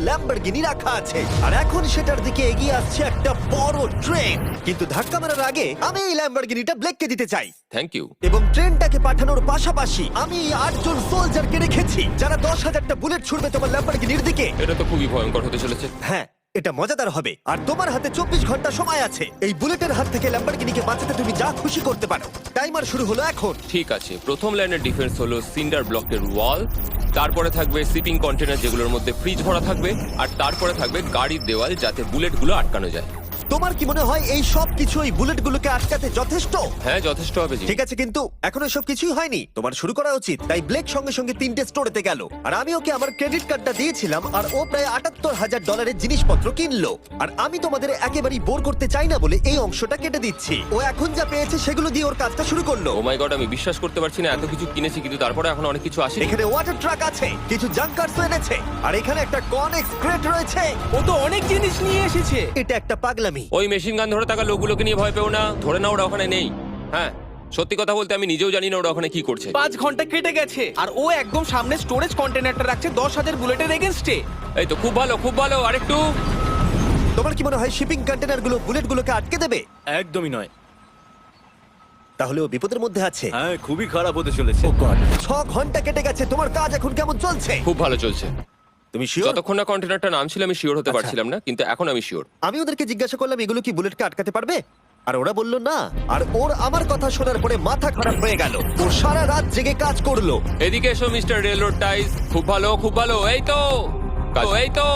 Lamborghini রাখা আছে আর এখন সেটার দিকে এগিয়ে আসছে একটা বড় ট্রেন। কিন্তু ধাক্কা মারার আগে আমি এই ল্যাম্বরগিনিটা ব্লেককে দিতে চাই। Thank you. এবং ট্রেনটাকে পাঠানোর পাশাপাশি আমি এই 8 জন সোলজারকে রেখেছি যারা 10,000টা বুলেট ছুড়বে তোমার ল্যাম্বরগিনির দিকে। এটা তো খুবই ভয়ঙ্কর হতে চলেছে। হ্যাঁ, এটা মজাদার হবে। আর তোমার হাতে 24 ঘন্টা সময় আছে এই বুলেটের হাত থেকে ল্যাম্বরগিনিকে বাঁচাতে। তুমি যা খুশি করতে পারো। টাইমার শুরু হলো এখন। ঠিক আছে, প্রথম লাইনের ডিফেন্স হলো সিন্ডার ব্লকের ওয়াল, তারপরে থাকবে শিপিং কন্টেনার যেগুলোর মধ্যে ফ্রিজ ভরা থাকবে, আর তারপরে থাকবে গাড়ির দেওয়াল যাতে বুলেটগুলো আটকানো যায়। তোমার কি মনে হয় এই সব কিছু এই বুলেটগুলোকে আটকাতে যথেষ্ট? হ্যাঁ, যথেষ্ট হবে জি। ঠিক আছে, কিন্তু এখনো সব কিছুই হয়নি। তোমার শুরু করা উচিত। তাই ব্লেক সঙ্গে সঙ্গে 3টে স্টোরেতে গেল আর আমি ওকে আমার ক্রেডিট কার্ডটা দিয়েছিলাম আর ও প্রায় $78,000 জিনিসপত্র কিনলো। আর আমি তোমাদের একেবারেই বোর করতে চাই না বলে এই অংশটা কেটে দিচ্ছি। ও এখন যা পেয়েছে সেগুলো দিয়ে ওর কাজটা শুরু করলো। ও মাই গড, আমি বিশ্বাস করতে পারছি না এত কিছু কিনেছি কিন্তু তারপরে এখন অনেক কিছু আসেনি। এখানে ওয়াটার ট্রাক আছে, কিছু জাঙ্কারস এনেছে আর এখানে একটা কনেক্স ক্রেট রয়েছে। ও তো অনেক জিনিস নিয়ে এসেছে। এটা একটা পাগলামি। ওই মেশিন গান ধরে থাকা লোকগুলোকে নিয়ে ভয় পেও না, ধরে না ওরা ওখানে নেই। হ্যাঁ, সত্যি কথা বলতে আমি নিজেও জানি না ওরা ওখানে কি করছে। 5 ঘন্টা কেটে গেছে আর ও একদম সামনে স্টোরেজ কন্টেনারটা রাখছে 10,000 বুলেটের এগেইনস্টে। এই তো খুব ভালো, খুব ভালো। আরেকটু। তোমার কি মনে হয় শিপিং কন্টেনারগুলো বুলেটগুলোকে আটকে দেবে? একদমই নয়। তাহলে ও বিপদের মধ্যে আছে। হ্যাঁ, খুবই খারাপ হতে চলেছে। 6 ঘন্টা কেটে গেছে। তোমার কাজ এখন কেমন চলছে? খুব ভালো চলছে। তুমি শিওর? যতক্ষণ না কন্টেনারটা নামছিল আমি শিওর হতে আচ্ছা। পারছিলাম না, কিন্তু এখন আমি শিওর। আমি ওদেরকে জিজ্ঞাসা করলাম এগুলো কি বুলেটকে আটকাতে পারবে, আর ওরা বলল না। আর ওর আমার কথা শোনার পরে মাথা খারাপ হয়ে গেল। ও সারা রাত জেগে কাজ করলো। এদিকে এসো মিস্টার রেলরোড টাইস। খুব ভালো, খুব ভালো। এই তো এই তো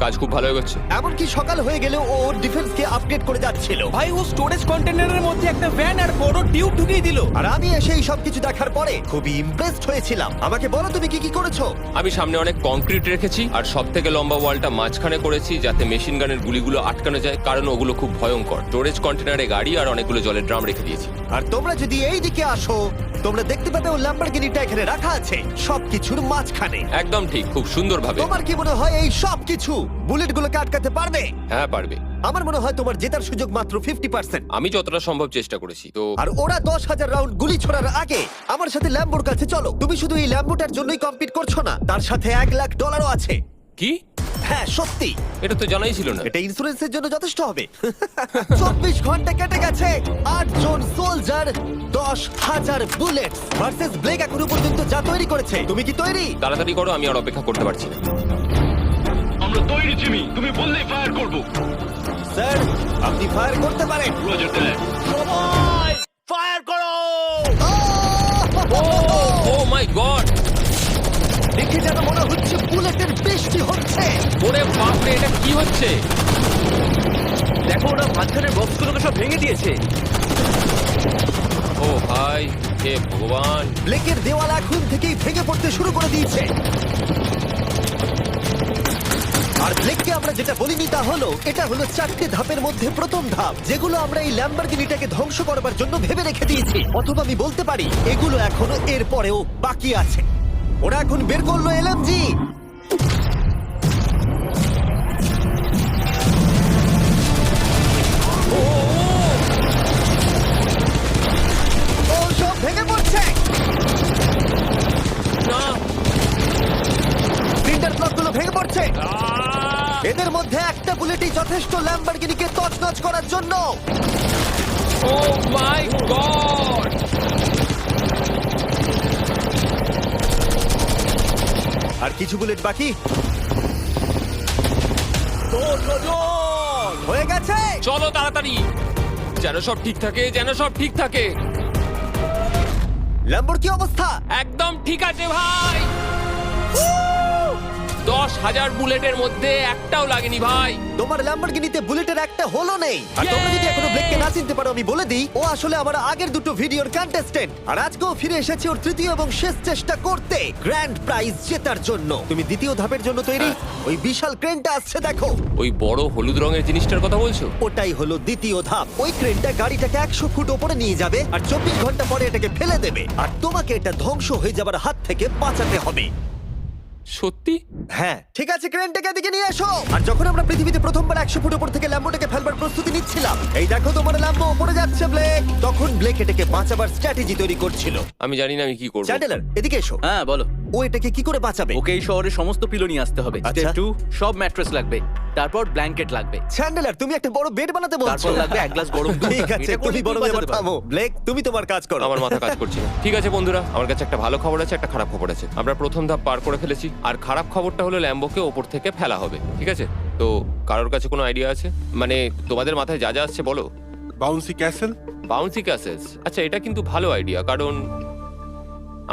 কাজ খুব ভালো এগোচ্ছে। এমনকি সকাল হয়ে গেলেও ও ওর ডিফেন্সকে আপডেট করে যাচ্ছিল। ভাই ও স্টোরেজ কন্টেনারের মধ্যে একটা ভ্যান আর বড় টিউব ঢুকিয়ে দিল। আর আমি এসে এই সবকিছু দেখার পরে খুবই ইমপ্রেসড হয়েছিলাম। আমাকে বলো তুমি কি কি করেছো? আমি সামনে অনেক কংক্রিট রেখেছি আর সব থেকে লম্বা ওয়ালটা মাঝখানে করেছি যাতে মেশিন গানের গুলিগুলো আটকানো যায়, কারণ ওগুলো খুব ভয়ঙ্কর। স্টোরেজ কন্টেনারে গাড়ি আর অনেকগুলো জলের ড্রাম রেখে দিয়েছি। আর তোমরা যদি এই দিকে আসো তোমরা দেখতে পাবে ও ল্যাম্বরগিনিটা এখানে রাখা আছে সবকিছুর মাঝখানে। একদম ঠিক, খুব সুন্দরভাবে। তোমার কি মনে হয় এই সবকিছু বুলেটগুলোকে আটকাতে পারবে? হ্যাঁ, পারবে। আমার মনে হয় তোমার জেতার সুযোগ মাত্র 50%। আমি যতটা সম্ভব চেষ্টা করেছি। তো আর ওরা 10,000 রাউন্ড গুলি ছোড়ার আগে আমার সাথে ল্যাম্বোর কাছে চলো। তুমি শুধু এই ল্যাম্বোটার জন্যই কম্পিট করছো না, তার সাথে $1,00,000 আছে। কি? হ্যাঁ সত্যি, এটা তো জানাই ছিল না। এটা ইন্স্যুরেন্সের জন্য যথেষ্ট হবে। 24 ঘন্টা কেটে গেছে। 8 জন সোলজার, 10,000 বুলেট ভার্সেস ব্লেক এখনো পর্যন্ত যা তৈরি করেছে। তুমি কি তৈরি? তাড়াতাড়ি করো, আমি আর অপেক্ষা করতে পারছি না। আমরা তৈরি জিমি, তুমি বললেই ফায়ার করব। স্যার আপনি ফায়ার করতে পারেন। রোজার দ্যাট। সবাই ফায়ার করো! ও মাই গড! দেখে যেন মনে হচ্ছে বুলেটের বৃষ্টি হচ্ছে। ওরে বাপরে, এটা কি হচ্ছে? দেখো, ওরা মাঝখানের বক্সগুলোকে সব ভেঙে দিয়েছে। ও ভাই, হে ভগবান! ব্লেকের দেওয়াল এখন থেকেই ভেঙে পড়তে শুরু করে দিয়েছে। আর ব্লেককে আমরা যেটা বলিনি তা হলো এটা হলো 4টে ধাপের মধ্যে প্রথম ধাপ, যেগুলো আমরা এই ল্যাম্বরগিনিটাকে ধ্বংস করবার জন্য ভেবে রেখে দিয়েছি। অথবা আমি বলতে পারি এগুলো এখনো এর পরেও বাকি আছে। ওরা এখন বের করলো এলএমজি। ও সব ভেঙে পড়ছে। না! সিন্টার ব্লকগুলো ভেঙে পড়ছে। এদের মধ্যে একটা বুলেটই যথেষ্ট ল্যাম্বরগিনিকে তছনছ করার জন্য। ও মাই গড! আর কিছু বুলেট বাকি। হয়ে গেছে। চলো তাড়াতাড়ি, যেন সব ঠিক থাকে, যেন সব ঠিক থাকে। ল্যাম্বোর কি অবস্থা? একদম ঠিক আছে ভাই। 10,000 বুলেটের মধ্যে একটাও লাগেনি ভাই। তোমার ল্যাম্বরগিনিতে বুলেটের একটা হলো নেই। আর তোমরা যদি এখনো ব্লেককে না চিনতে পারো আমি বলে দিই, ও আসলে আমার আগের দুটো ভিডিওর কন্টেস্টেন্ট। আর আজকেও ফিরে এসেছে ওর তৃতীয় এবং শেষ চেষ্টা করতে গ্র্যান্ড প্রাইজ জেতার জন্য। তুমি দ্বিতীয় ধাপের জন্য তৈরি? ওই বিশাল ক্রেনটা আসছে দেখো। ওই বড় হলুদ রঙের জিনিসটার কথা বলছো? ওটাই হলো দ্বিতীয় ধাপ। ওই ক্রেনটা গাড়িটাকে 100 ফুট ওপরে নিয়ে যাবে আর 24 ঘন্টা পরে এটাকে ফেলে দেবে। আর তোমাকে এটা ধ্বংস হয়ে যাবার হাত থেকে বাঁচাতে হবে। সত্যি? হ্যাঁ ঠিক আছে, ক্রেনটাকে এদিকে নিয়ে এসো। আর যখন আমরা পৃথিবীতে প্রথমবার 100 ফুট উপর থেকে ল্যাম্বোটাকে ফেলবার প্রস্তুতি নিচ্ছিলাম, এই দেখো তোমার ল্যাম্বো উপরে যাচ্ছে ব্লেক, তখন ব্লেক এটাকে বাঁচাবার স্ট্র্যাটেজি তৈরি করছিল। আমি জানি না আমি কি করব। চ্যান্ডেলার এদিকে এসো। হ্যাঁ, বলো। ও এটাকে কি করে বাঁচাবে? ওকে এই শহরে সমস্ত পিলো নিয়ে আসতে হবে। আচ্ছা। স্টেপ 2, সব ম্যাট্রেস লাগবে, তারপর ব্ল্যাঙ্কেট লাগবে, চ্যান্ডেলার, তুমি একটা বড় বেড বানাতে বলছো? তারপর লাগবে এক গ্লাস গরম দুধ। ঠিক আছে, এটা করে তুমি তুই বড় বাঁচাতে ব্যাপার পারবি। থামো। ব্লেক, তুমি তোমার কাজ করো। আমার মাথা কাজ করছে না। ঠিক আছে বন্ধুরা, আমার কাছে একটা ভালো খবর আছে, একটা খারাপ খবর আছে। আমরা প্রথম ধাপ পার করে ফেলেছি, আর খারাপ খবরটা হলো ল্যাম্বোকে ওপর থেকে ফেলা হবে। ঠিক আছে, তো কারোর কাছে কোনো আইডিয়া আছে? মানে তোমাদের মাথায় যা যা আসছে বলো। Bouncy castle. বাউন্সি ক্যাসেলস, আচ্ছা এটা কিন্তু ভালো আইডিয়া, কারণ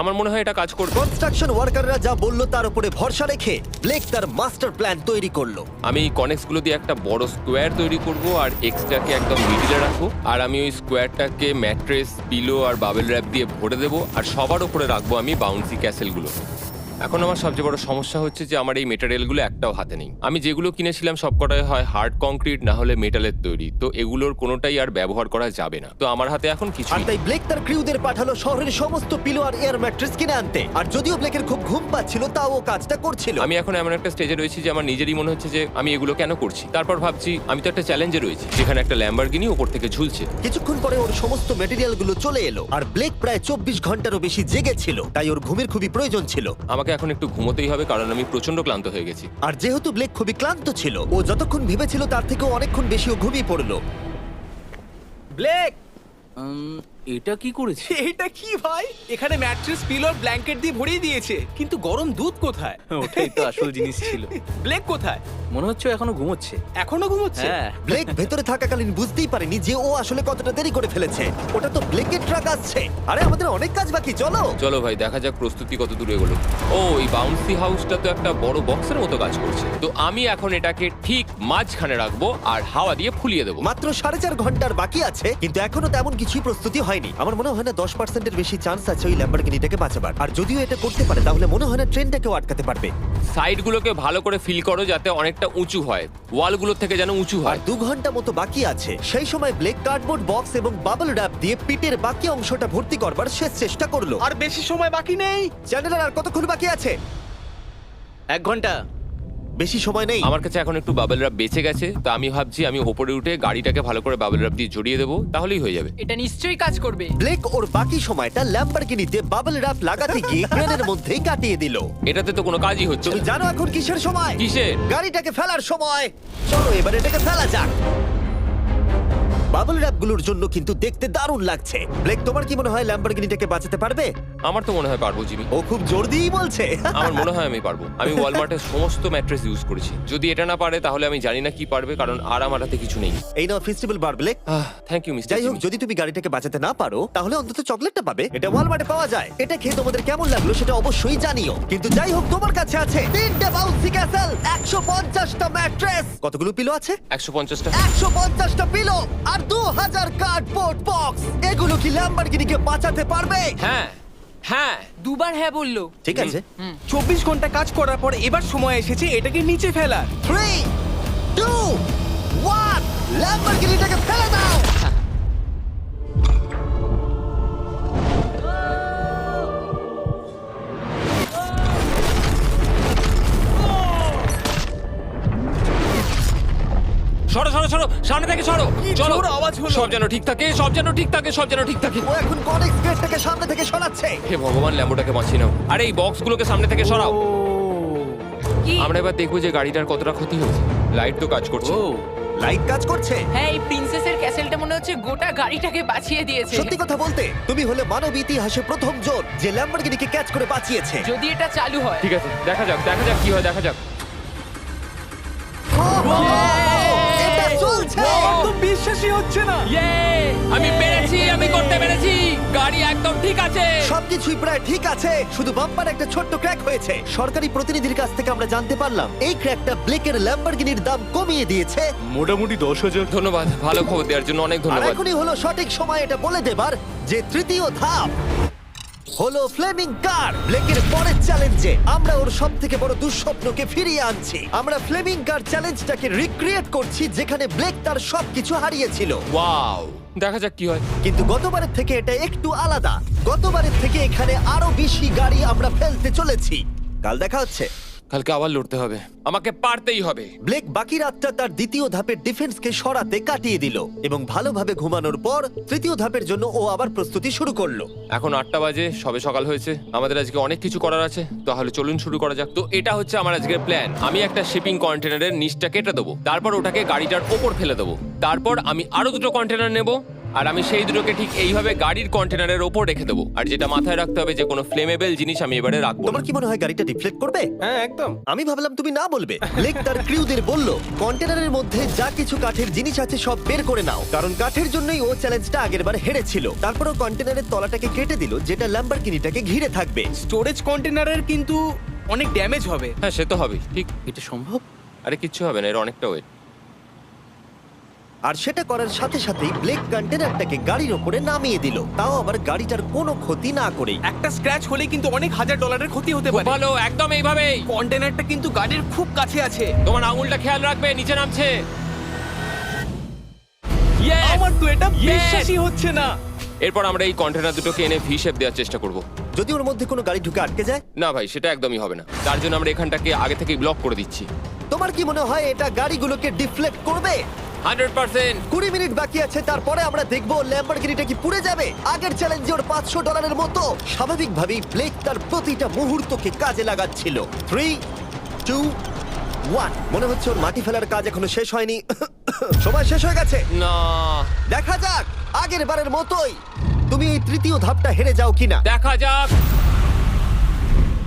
আমার মনে হয় এটা কাজ করবে। কনস্ট্রাকশন ওয়ার্কাররা যা বললো তার উপরে ভরসা রেখে ব্লেক তার মাস্টার প্ল্যান তৈরি করলো। আমি কনেক্স গুলো দিয়ে একটা বড় স্কোয়ার তৈরি করব আর এক্সটাকে একদম মিডিলে রাখবো, আর আমি ওই স্কোয়ারটাকে ম্যাট্রেস, পিলো আর বাবেল র্যাপ দিয়ে ভরে দেবো, আর সবার উপরে রাখবো আমি বাউন্সি ক্যাসেল গুলো। এখন আমার সবচেয়ে বড় সমস্যা হচ্ছে যে আমার এই মেটেরিয়ালগুলো একটাও হাতে নেই। আমি যেগুলো কিনেছিলাম সবকটাই হয় হার্ড কংক্রিট না হলে মেটালের তৈরি, তো এগুলোর কোনোটাই আর ব্যবহার করা যাবে না। তো আমার হাতে এখন কিছু আর তাই ব্লেক তার ক্রিউদের পাঠালো শহরের সমস্ত পিলো আর এয়ার ম্যাট্রেস কিনে আনতে। আর যদিও ব্লেকের খুব ঘুম পাচ্ছিল, তাও ও কাজটা করছিল। আমি এখন এমন একটা স্টেজে রয়েছি যে আমার নিজেরই মনে হচ্ছে যে আমি এগুলো কেন করছি। তারপর ভাবছি আমি তো একটা চ্যালেঞ্জে রয়েছি যেখানে একটা ল্যাম্বরগিনি উপর থেকে ঝুলছে। কিছুক্ষণ পরে ওর সমস্ত মেটেরিয়াল গুলো চলে এলো, আর ব্লেক প্রায় 24 ঘন্টারও বেশি জেগেছিল, তাই ওর ঘুমের খুবই প্রয়োজন ছিল। আমাকে এখন একটু ঘুমোতেই হবে, কারণ আমি প্রচন্ড ক্লান্ত হয়ে গেছি। আর যেহেতু ব্লেক খুবই ক্লান্ত ছিল, ও যতক্ষণ ভেবেছিল তার থেকেও অনেকক্ষণ বেশি ও ঘুমিয়ে পড়লো। ব্লেক, এটা কি করেছে? এটা কি ভাই? এখানে ম্যাট্রেস, পিলো, ব্ল্যাঙ্কেট দিয়ে ভরিয়ে দিয়েছে, কিন্তু গরম দুধ কোথায়? ওটাই তো আসল জিনিস ছিল। ব্লেক কোথায়? মনে হচ্ছে ও এখনো ঘুমোচ্ছে। এখনো ঘুমোচ্ছে? হ্যাঁ। ব্লেক ভেতরে থাকাকালীন বুঝতেই পারেনি যে ও আসলে কতটা দেরি করে ফেলেছে। ওটা তো ব্লেকের ট্রাক আসছে। আরে আমাদের অনেক কাজ বাকি, চলো। চলো ভাই, দেখা যাক প্রস্তুতি কত দূর এগোলো। ও, এই বাউন্সি হাউসটা তো একটা বড় বক্সের মতো কাজ করছে। তো আমি এখন এটাকে ঠিক মাঝখানে রাখবো আর হাওয়া দিয়ে ফুলিয়ে দেবো। মাত্র 4.5 ঘন্টার বাকি আছে, কিন্তু এখনো তেমন কিছুই প্রস্তুতি হয়নি। আমার মনে হয় না 10%-এর বেশি চান্স আছে ওই ল্যাম্বরগিনিটাকে বাঁচাবার। আর যদিও এটা করতে পারে, তাহলে মনে হয় না ট্রেনটাকেও আটকাতে পারবে। সাইডগুলোকে ভালো করে ফিল করো যাতে অনেকটা উঁচু হয়, ওয়ালগুলোর থেকে যেন উঁচু আর হয়। 2 ঘন্টা মতো বাকি আছে। সেই সময় ব্লেক কার্ডবোর্ড বক্স এবং বাবল র্যাপ দিয়ে পিটের বাকি অংশটা ভর্তি করবার শেষ চেষ্টা করলো। আর বেশি সময় বাকি নেই। চ্যানেলের আর কতক্ষণ বাকি আছে? 1 ঘন্টা। বেশি সময় নেই। আমার কাছে এখন একটু বাবেল র্যাপ বেঁচে গেছে, তা আমি ভাবছি আমি ওপরে উঠে গাড়িটাকে ভালো করে বাবেল র্যাপ দিয়ে জড়িয়ে দেবো, তাহলেই হয়ে যাবে। এটা নিশ্চয়ই কাজ করবে। ব্লেক ওর বাকি সময়টা ল্যাম্বরগিনিতে বাবল র্যাপ লাগাতে গিয়ে ক্রেনের মধ্যেই কাটিয়ে দিল। এটাতে তো কোনো কাজই হচ্ছে তুমি না। জানো এখন কিসের সময়? কিসের? গাড়িটাকে ফেলার সময়। চলো এবার এটাকে ফেলা যাক। বাবল র্যাপ গুলোর জন্য কিন্তু দেখতে দারুণ লাগছে। ব্লেক, তোমার কি মনে হয় ল্যাম্বরগিনিটাকে বাঁচাতে পারবে? আমার তো মনে হয় পারবো জিমি। ও খুব জোর দিয়েই বলছে। আমার মনে হয় আমি পারবো। আমি ওয়ালমার্টের সমস্ত ম্যাট্রেস ইউজ করেছি। যদি এটা না পারে তাহলে আমি জানি না কি পারবে, কারণ আর আমার হাতে কিছু নেই। এই নাও ফেস্টিভ্যাল বার, ব্লেক। থ্যাংক ইউ মিস্টার যাই হোক, যদি তুমি গাড়িটাকে বাঁচাতে না পারো, তাহলে অন্তত চকলেটটা পাবে। এটা ওয়ালমার্টে পাওয়া যায়। এটা খেয়ে তোমাদের কেমন লাগলো সেটা অবশ্যই জানিও। কিন্তু যাই হোক, তোমার কাছে আছে 3টে বাউন্সি ক্যাসেল, 150টা ম্যাট্রেস, কতগুলো পিলো আছে? 150টা। 150টা পিলো আর 2000 কার্ডবোর্ড বক্স। এগুলো কি ল্যাম্বরগিনিকে বাঁচাতে পারবে? হ্যাঁ হ্যাঁ। দুবার হ্যাঁ বললো। ঠিক আছে। 24 ঘন্টা কাজ করার পর এবার সময় এসেছে এটাকে নিচে ফেলার। 3, 2, 1, ল্যাম্বরগিনিটাকে ফেলে দাও। সরো সরো সরো, সামনে থেকে সরো। কি চলো, জোর আওয়াজ হলো। সব যেন ঠিক থাকে, সব যেন ঠিক থাকে, সব যেন ঠিক থাকে। ও এখন কনেক্স গেটটাকে সামনে থেকে সরাচ্ছে। হে ভগবান, ল্যাম্বোটাকে বাঁচিয়ে নাও। আরে এই বক্সগুলোকে সামনে থেকে সরাও। কি? আমরা এবার দেখবো যে গাড়িটার কতটা ক্ষতি হয়েছে। লাইট তো কাজ করছে। ও, লাইট কাজ করছে। হ্যাঁ, এই প্রিন্সেসের ক্যাসেলটা মনে হচ্ছে গোটা গাড়িটাকে বাঁচিয়ে দিয়েছে। সত্যি কথা বলতে, তুমি হলে মানব ইতিহাসে প্রথম জন যে ল্যাম্বরগিনিকে ক্যাচ করে বাঁচিয়েছে। যদি এটা চালু হয়। ঠিক আছে, দেখা যাক কি হয়, দেখা যাক। এটা চলছে। তো বিশ্বাসই হচ্ছে না। আমি পেরেছি, আমি করতে পেরেছি। গাড়ি একদম ঠিক আছে। সবকিছুই প্রায় ঠিক আছে, শুধু বাম্পার একটা ছোট্ট ক্র্যাক হয়েছে। সরকারি প্রতিনিধির কাছ থেকে আমরা জানতে পারলাম এই ক্র্যাকটা ব্লেকের ল্যাম্বরগিনির দাম কমিয়ে দিয়েছে। মোটামুটি 10,000। ধন্যবাদ, ভালো খবর দেওয়ার জন্য অনেক আর ধন্যবাদ। এখনই হলো সঠিক সময় এটা বলে দেবার যে তৃতীয় ধাপ হলো ফ্লেমিং কার। ব্লেকের পরের চ্যালেঞ্জে আমরা ওর সব থেকে বড় দুঃস্বপ্নকে ফিরিয়ে আনছি। আমরা ফ্লেমিং কার চ্যালেঞ্জটাকে রিক্রিয়েট করছি যেখানে ব্লেক তার সবকিছু হারিয়েছিল। ওয়াও, দেখা যাক কি হয়। কিন্তু গতবারের থেকে এটা একটু আলাদা। গতবারের থেকে এখানে আরো বেশি গাড়ি আমরা ফেলতে চলেছি। কাল দেখা হচ্ছে। কালকে আবার লড়তে হবে, আমাকে পারতেই হবে। ব্লেক বাকি রাতটা তার দ্বিতীয় ধাপের ডিফেন্সকে সরাতে কাটিয়ে দিল এবং ভালোভাবে ঘুমানোর পর তৃতীয় ধাপের জন্য ও আবার প্রস্তুতি শুরু করলো। এখন 8টা বাজে, সবে সকাল হয়েছে, আমাদের আজকে অনেক কিছু করার আছে, তাহলে চলুন শুরু করা যাক। তো এটা হচ্ছে আমার আজকের প্ল্যান। আমি একটা শিপিং কন্টেনারের নিচটা কেটে দেবো, তারপর ওটাকে গাড়িটার ওপর ফেলে দেবো, তারপর আমি আরো দুটো কন্টেনার নেব আর আমি সেই দুটোকে ঠিক এইভাবে গাড়ির কন্টেনারের ওপর রেখে দেবো। আর যেটা মাথায় রাখতে হবে যে কোনো ফ্লেমেবল জিনিস আমি এবারে রাখবো না। তোমার কি মনে হয় গাড়িটা ডিফ্লেক্ট করবে? হ্যাঁ একদম। আমি ভাবলাম তুমি না বলবে। ব্লেক তার ক্রিউদের বলল কন্টেনারের মধ্যে যা কিছু কাঠের জিনিস আছে সব বের করে নাও, কারণ কাঠের জন্যই ও চ্যালেঞ্জটা আগেরবার হেরেছিল। তারপর ও কন্টেনারের তলাটাকে কেটে দিল, যেটা ল্যাম্বরগিনিটাকে ঘিরে থাকবে। স্টোরেজ কন্টেনারের কিন্তু অনেক ড্যামেজ হবে। হ্যাঁ সে তো হবেই, ঠিক। এটা সম্ভব? আরে কিচ্ছু হবে না, এর অনেকটা ওয়েট। আর সেটা করার সাথে সাথেই ব্লেক কন্টেনারটাকে গাড়ির ওপরে নামিয়ে দিল, তাও আবার গাড়িটার কোনো ক্ষতি না করেই। একটা স্ক্র্যাচ হলে কিন্তু অনেক $1000 ক্ষতি হতে পারে। ভালো, একদম এইভাবেই। কন্টেনারটা কিন্তু গাড়ির খুব কাছে আছে। তোমার আঙুলটা খেয়াল রাখবে, নিচে নামছে। Yes! আমার তো এটা Yes! বিশ্বাসই হচ্ছে না। এরপর আমরা এই কন্টেনার দুটোকে এনে ভি শেপ দেওয়ার চেষ্টা করব। যদি ওর মধ্যে কোনো গাড়ি ঢুকে আটকে যায়? না ভাই, সেটা একদমই হবে না। তার জন্য আমরা এখানটাকে আগে থেকেই ব্লক করে দিচ্ছি। তোমার কি মনে হয় এটা গাড়িগুলোকে ডিফ্লেক্ট করবে? 100%। 20 মিনিট বাকি আছে, তারপরে আমরা দেখবো ল্যাম্বরগিনিটা কি পুড়ে যাবে। আগের চ্যালেঞ্জে ওর $500 মতো। স্বাভাবিকভাবেই ব্লেক তার প্রতিটা মুহূর্তকে কাজে লাগাচ্ছিল। 3, 2, 1। মনে হচ্ছে ওর মাটি ফেলার কাজ এখনো শেষ হয়নি। সময় শেষ হয়ে গেছে। না, দেখা যাক আগের বারের মতোই তুমি এই তৃতীয় ধাপটা হেরে যাও কিনা। দেখা যাক।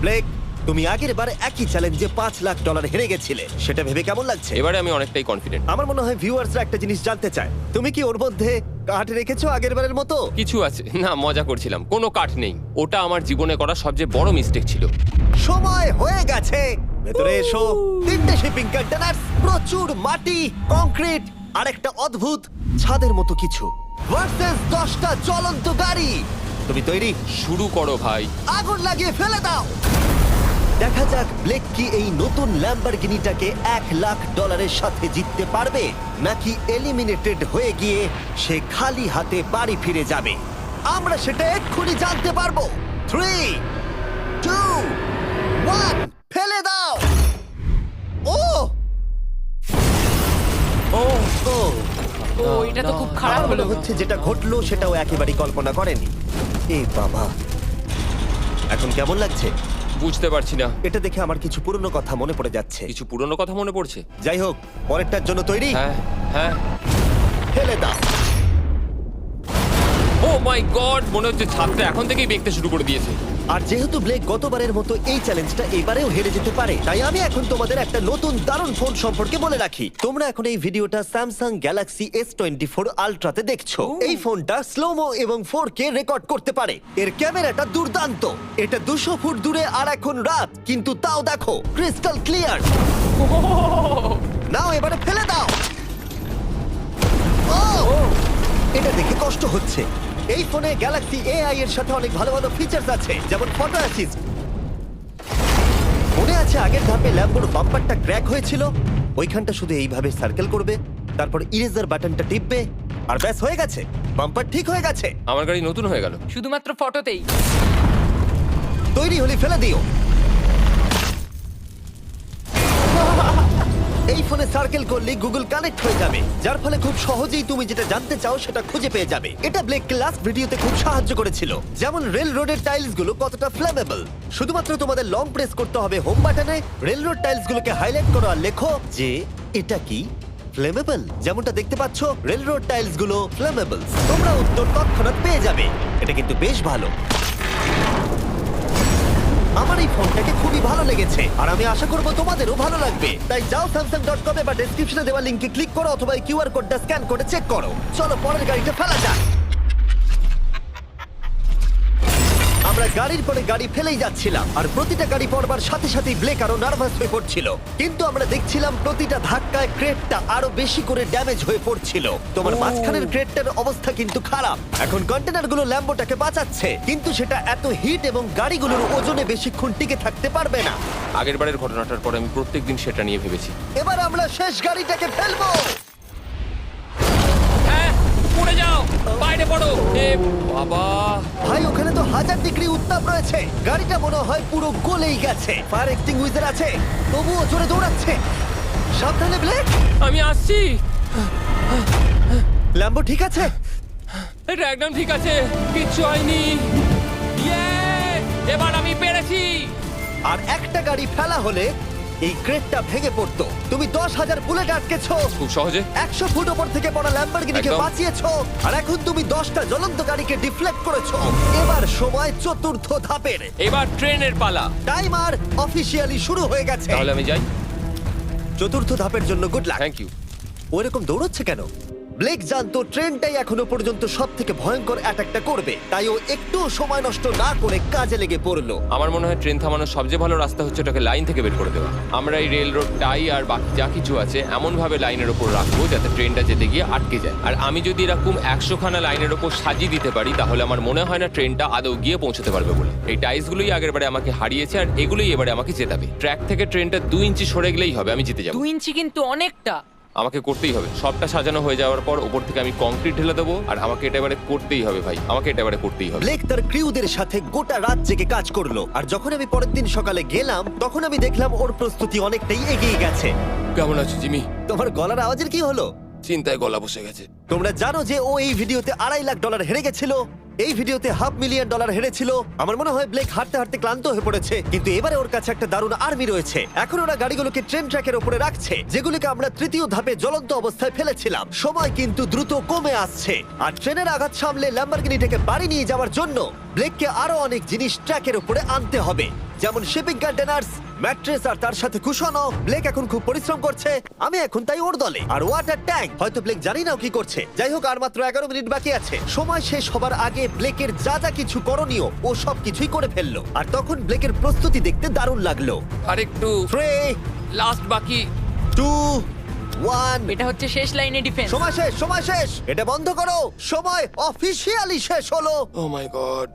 ব্লেক, তুমি আগের বার একই চ্যালেঞ্জে $5 লাখ হেরে গেছিলে, সেটা ভেবে কেমন লাগছে? এবারে আমি অনেকটাই কনফিডেন্ট। আমার মনে হয় ভিউয়ার্সরা একটা জিনিস জানতে চায়, তুমি কি ওর মধ্যে কাঠ রেখেছো আগের বারের মতো? কিছু আছে না, মজা করছিলাম। কোনো কাঠ নেই, ওটা আমার জীবনে করা সবচেয়ে বড় মিস্টেক ছিল। সময় হয়ে গেছে, ভেতরে এসো। 3টে শিপিং কন্টেনার, প্রচুর মাটি, কংক্রিট আর একটা অদ্ভুত ছাদের মতো কিছু ভার্সেস 10টা জ্বলন্ত গাড়ি। তুমি তৈরি? শুরু করো ভাই। আগুন লাগিয়ে ফেলে দাও। দেখা যাক ব্লেক কি এই নতুন ল্যাম্বরগিনিটাকে $1 লাখ সাথে জিততে পারবে, নাকি এলিমিনেটেড হয়ে গিয়ে সে খালি হাতে বাড়ি ফিরে যাবে। আমরা সেটা এক্ষুনি জানতে পারবো। 3, 2, 1, ফেলে দাও। ও ও ও ও এটা তো খুব খারাপ আমার মনে হলো। হচ্ছে যেটা ঘটলো সেটাও একেবারেই কল্পনা করেনি। এ বাবা, এখন কেমন লাগছে? বুঝতে পারছি না। এটা দেখে আমার কিছু পুরনো কথা মনে পড়ে যাচ্ছে। কিছু পুরনো কথা মনে পড়ছে। যাই হোক, পরেরটার জন্য তৈরি? হ্যাঁ হ্যাঁ। ফেলে দাও। ও মাই গড, মনে হচ্ছে ছাদটা এখন থেকেই দেখতে শুরু করে দিয়েছে। আর যেহেতু ব্লেক গতবারের মতো এই চ্যালেঞ্জটা এবারেও হেরে যেতে পারে, তাই আমি এখন তোমাদের একটা নতুন দারুণ ফোন সম্পর্কে বলে রাখি। তোমরা এখন এই ভিডিওটা স্যামসাং গ্যালাক্সি S24 আলট্রাতে দেখছো। এই ফোনটা স্লোমো এবং 4K রেকর্ড করতে পারে। এর ক্যামেরাটা দুর্দান্ত। এটা 200 ফুট দূরে আর এখন রাত, কিন্তু তাও দেখো ক্রিস্টাল ক্লিয়ার। নাও এবারে ফেলে দাও। ও! এটা দেখে কষ্ট হচ্ছে। এই ফোনে গ্যালাক্সি AI এর সাথে অনেক ভালো ভালো ফিচার্স আছে, যেমন ফটো অ্যাসিস্ট। মনে আছে আগের ধাপে ল্যাম্বোর বাম্পারটা ক্র্যাক হয়েছিল? ওইখানটা শুধু এইভাবে সার্কেল করবে, তারপর ইরেজার বাটনটা টিপবে, আর ব্যাস হয়ে গেছে, বাম্পার ঠিক হয়ে গেছে। আমার গাড়ি নতুন হয়ে গেল। শুধুমাত্র ফটোতেই। তৈরি হলে ফেলে দিও। এই ফোনে সার্কেল করলে গুগল কানেক্ট হয়ে যাবে, যার ফলে খুব সহজেই তুমি যেটা জানতে চাও সেটা খুঁজে পেয়ে যাবে। এটা ব্লেককে লাস্ট ভিডিওতে খুব সাহায্য করেছিল, যেমন রেল রোডের টাইলস গুলো কতটা ফ্লেমেবল। শুধুমাত্র তোমাদের লং প্রেস করতে হবে হোম বাটনে, রেল রোড টাইলস গুলোকে হাইলাইট করো আর লেখো যে এটা কি ফ্লেমেবল। যেমনটা দেখতে পাচ্ছ, রেল রোড টাইলস গুলো ফ্লেমেবল। তোমরা উত্তর তৎক্ষণাৎ পেয়ে যাবে। এটা কিন্তু বেশ ভালো। আমার এই ফোনটাকে খুবই ভালো লেগেছে আর আমি আশা করব তোমাদেরও ভালো লাগবে। তাই যাও samsung.com বা ডেসক্রিপশনে দেওয়া লিংকে ক্লিক করো অথবা এই কিউআর কোডটা স্ক্যান করে চেক করো। চলো পরের গাড়িটা ফেলা যাক। আমরা গাড়ির পরে গাড়ি ফেলেই যাচ্ছিলাম আর প্রতিটা গাড়ি পড়বার সাথে সাথেই ব্লেক আরো নার্ভাস হয়ে পড়ছিল। কিন্তু আমরা দেখছিলাম প্রতিটা ধাক্কায় ক্রেটটা আরো বেশি করে ড্যামেজ হয়ে পড়ছিল। তোমার মাঝখানের ক্রেটটার অবস্থা কিন্তু খারাপ। এখন কন্টেনারগুলো ল্যাম্বোটাকে বাঁচাচ্ছে, কিন্তু সেটা এত হিট এবং গাড়িগুলোর ওজনে বেশিক্ষণ টিকে থাকতে পারবে না। আগের বারের ঘটনাটার পরে আমি প্রত্যেকদিন সেটা নিয়ে ভেবেছি। এবার আমরা শেষ গাড়িটাকে ফেলবো। হ্যাঁ, পড়ে যাও, বাইরে পড়ো। এ বাবা, ভাই ওখানে তো 1000 ডিগ্রি উত্তাপ রয়েছে, গাড়িটা মনে হয় পুরো গলেই গেছে। ফায়ার এক্সটিংগুইজার আছে, তবুও জোরে দৌড়াচ্ছে। সাবধানে ব্লেক। আমি আসছি। ল্যাম্বো ঠিক আছে? এটা একদম ঠিক আছে, কিচ্ছু হয়নি। ইয়ে, এবার আমি পেরেছি। আর একটা গাড়ি ফেলা হলে এই ক্রেটটা ভেঙে পড়তো। তুমি 10,000 বুলেট আটকেছো, খুব সহজে। 100 ফুট ওপর থেকে পড়া ল্যাম্বরগিনিকে একদম। বাঁচিয়েছো, আর এখন তুমি 10টা জ্বলন্ত গাড়িকে ডিফ্লেক্ট করেছো। এবার সময় চতুর্থ ধাপের। এবার ট্রেনের পালা। টাইমার অফিসিয়ালি শুরু হয়ে গেছে। তাহলে আমি যাই। চতুর্থ ধাপের জন্য গুড লাক। Thank you. ওরকম দৌড়চ্ছে কেন? ব্লেক জানতো ট্রেনটাই এখনো পর্যন্ত সব থেকে ভয়ঙ্কর অ্যাটাকটা করবে, তাই ও একটু সময় নষ্ট না করে কাজে লেগে পড়লো। আমার মনে হয় ট্রেন থামানোর সবচেয়ে ভালো রাস্তা হচ্ছে ওটাকে লাইন থেকে বের করে দেওয়া। আমরা এই রেল রোড টাই আর বাকি যা কিছু আছে এমন ভাবে লাইনের ওপর রাখবো যাতে ট্রেনটা যেতে গিয়ে আটকে যায়। আর আমি যদি এরকম 100খানা লাইনের ওপর সাজিয়ে দিতে পারি তাহলে আমার মনে হয় না ট্রেনটা আদৌ গিয়ে পৌঁছতে পারবে বলে। এই টাইলসগুলোই আগের বারে আমাকে হারিয়েছে আর এগুলোই এবারে আমাকে জেতাবে। ট্র্যাক থেকে ট্রেনটা 2 ইঞ্চি সরে গেলেই হবে, আমি জিতে যাবো। 2 ইঞ্চি কিন্তু অনেকটা। আমাকে করতেই হবে। সবটা সাজানো হয়ে যাওয়ার পর ওপর থেকে আমি কংক্রিট ঢেলে দেবো আর আমাকে এটা এবারে করতেই হবে ভাই, আমাকে এটা এবারে করতেই হবে। ব্লেক তার ক্রিউদের সাথে গোটা রাত জেগে কাজ করলো, আর যখন আমি পরের দিন সকালে গেলাম তখন আমি দেখলাম ওর প্রস্তুতি অনেকটাই এগিয়ে গেছে। কেমন আছো জিমি? তোমার গলার আওয়াজের কি হলো? চিন্তায় গলা বসে গেছে। তোমরা জানো যে ও এই ভিডিওতে $2.5 লাখ হেরে গেছিল, এই ভিডিওতে $500,000 হেরেছিল। আমার মনে হয় ব্লেক হাঁটতে হাঁটতে ক্লান্ত হয়ে পড়েছে, কিন্তু এবারে ওর কাছে একটা দারুণ আর্মি রয়েছে। এখন ওরা গাড়িগুলোকে ট্রেন ট্র্যাকের উপরে রাখছে, যেগুলোকে আমরা তৃতীয় ধাপে জ্বলন্ত অবস্থায় ফেলেছিলাম। সময় কিন্তু দ্রুত কমে আসছে, আর ট্রেনের আঘাত সামলে ল্যাম্বরগিনিটাকে বাড়ি নিয়ে যাওয়ার জন্য ব্লেককে আরো অনেক জিনিস ট্র্যাকের উপরে আনতে হবে, যেমন শিপিং কন্টেনার্স, ম্যাট্রেস আর তার সাথে কুশনও। ব্লেক এখন খুব পরিশ্রম করছে, আমি এখন তাই ওর দলে। আর ওয়াটার ট্যাঙ্ক, হয়তো ব্লেক জানি না ও কি করছে। যাই হোক, আর মাত্র 11 মিনিট বাকি আছে। সময় শেষ হবার আগে ব্লেকের যা যা কিছু করণীয় ও সব কিছুই করে ফেললো, আর তখন ব্লেকের প্রস্তুতি দেখতে দারুণ লাগলো। আর একটু 3, লাস্ট বাকি। 2, 1। এটা হচ্ছে শেষ লাইনে ডিফেন্স। সময় শেষ, সময় শেষ, এটা বন্ধ করো। সময় অফিসিয়ালি শেষ হলো। ও মাই গড।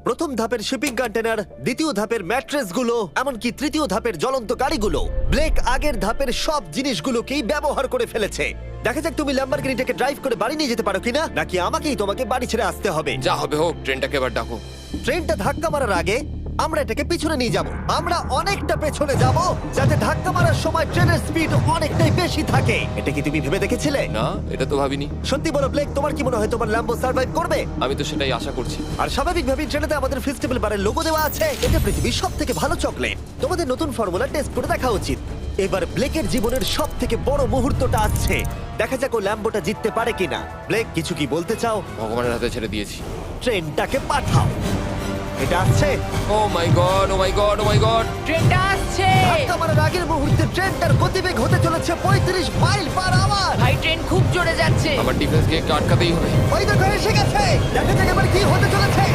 প্রথম ধাপের শিপিং কন্টেনার, দ্বিতীয় ধাপের ম্যাট্রেসগুলো, এমনকি তৃতীয় ধাপের জ্বলন্ত গাড়িগুলো, ব্লেক আগের ধাপের সব জিনিসগুলোকেই ব্যবহার করে ফেলেছে। দেখা যাক তুমি ল্যাম্বরগিনিটাকে ড্রাইভ করে বাড়ি নিয়ে যেতে পারো কিনা, নাকি আমাকেই তোমাকে বাড়ি ছেড়ে আসতে হবে। যা হবে হোক, ট্রেনটাকে এবার ডাকো। ট্রেনটা ধাক্কা মারার আগে আমরা এটাকে পিছনে নিয়ে যাব। আমরা অনেকটা পেছনে যাব, যাতে ধাক্কা মারার সময় ট্রেনের স্পিড অনেকটাই বেশি থাকে। এটা কি তুমি ভেবে দেখেছিলে? না, এটা তো ভাবিনি। সত্যি বলো ব্লেক, তোমার কি মনে হয় তোমার ল্যাম্বো সার্ভাইভ করবে? আমি তো সেটাই আশা করছি। আর স্বাভাবিকভাবেই ট্রেনেতে আমাদের ফেস্টিভ্যাল বারের লোগো দেওয়া আছে। এটা পৃথিবীর সবথেকে ভালো চকলেট। তোমাদের নতুন ফর্মুলা টেস্ট করে দেখা উচিত। এবার ব্লেকের জীবনের সবথেকে বড় মুহূর্তটা আসছে। দেখা যাক ও ল্যাম্বোটা জিততে পারে কিনা। ব্লেক, কিছু কি বলতে চাও? ভগবানের হাতে ছেড়ে দিয়েছি। ট্রেনটাকে পাঠাও। এটা আসছে। ও মাই গড, ও মাই গড, ও মাই গড। ট্রেনটা আসছে। ধাক্কা মারার আগের মুহূর্তে ট্রেনটার গতিবেগ হতে চলেছে 35 মাইল পার আওয়ার। ভাই ট্রেন খুব জোরে যাচ্ছে। আমার ডিফেন্সকে একটু আটকাতেই হবে। ওই দেখো এসে গেছে। দেখা যাক এবার কি হতে চলেছে।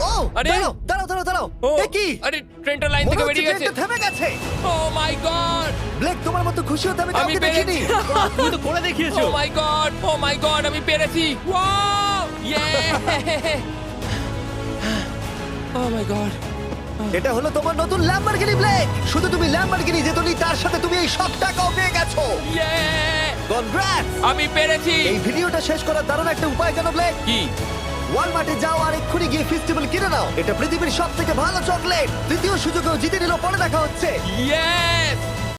ও, আরে! দাঁড়াও, দাঁড়াও, দাঁড়াও, দাঁড়াও। ও, এ কি? আরে ট্রেনটা লাইন মনে থেকে হচ্ছে বেরিয়ে গেছে। ট্রেনটা থেমে গেছে। ও মাই গড। ব্লেক, তোমার মতো খুশি হতে আমি আমি কাউকে দেখিনি। পেরেছি। তুমি তো করে দেখিয়েছো। ও মাই গড, ও মাই গড, আমি পেরেছি। ওয়াও! ইয়ে! ও মাই গড। এটা হলো তোমার নতুন ল্যাম্বরগিনি ব্লেক। শুধু তুমি ল্যাম্বরগিনি জেতনি, তার সাথে তুমি এই সব টাকাও পেয়ে গেছো। ইয়ে! কনগ্রাটস! আমি পেরেছি। এই ভিডিওটা শেষ করার দারুণ একটা উপায় জানো ব্লেক? কি? ওয়ালমার্টে যাও আর এক্ষুনি গিয়ে ফেস্টিভ্যাল কিনে নাও। এটা পৃথিবীর সবথেকে ভালো চকলেট। তৃতীয় সুযোগেও জিতে নিল। পরে দেখা হচ্ছে। ইয়েস!